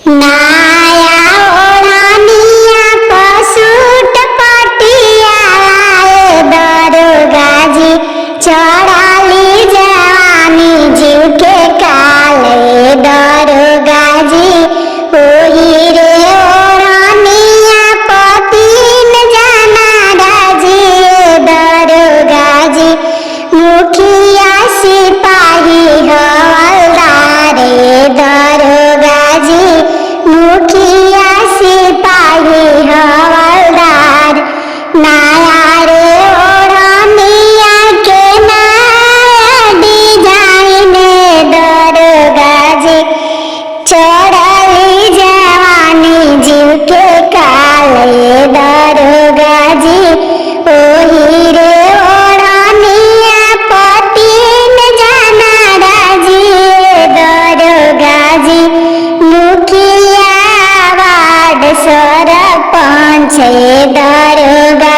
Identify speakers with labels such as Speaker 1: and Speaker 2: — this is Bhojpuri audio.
Speaker 1: नाया ओढ़निया पसूट पटियाए दरोगाजी चढ़ाली जवानी जीव के काले दरोगाजी ओही रे ओढ़निया पतीन जाना राजी दरोगाजी मुखिया सिपाही हवलदार दरोगाजी मुखिया सिपाही हवलदार नया रे ओढ़निया के नया डिजाइन दरोगाजी चढ़ली जवानी जीव के काले दरोगाजी ओही रे ओढ़निया पतीन जाना राजी दरोगाजी मुखिया वार्ड सरपंच दरोगा